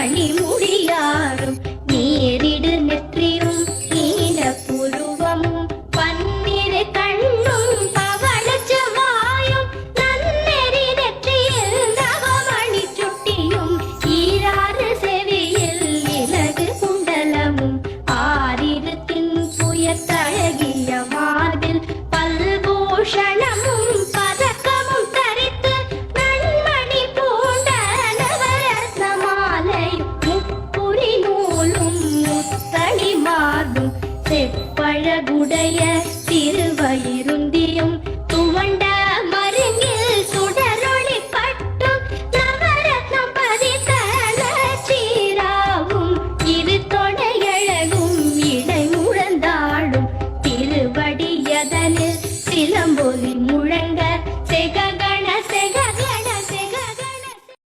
மணிமுடியாரும் நேரிடு நெற்றியும் நீல புருவமும் பன்னிரு கண்ணும் பவளச்சவாயும் நன்னெறி நெற்றியில் நவமணி சுட்டியும் ஈராறு செவியில் இலகு குண்டலமும் ஆறிரு தின்புயத்தழகிய மார்பில் பல்பூஷணமும் பதக்கமும் தரித்து நன்மணி பூண்ட நவரத்ன மாலையும் முப்புரி நூலும் முத்தணி மார்பும் செப்பழகுடைய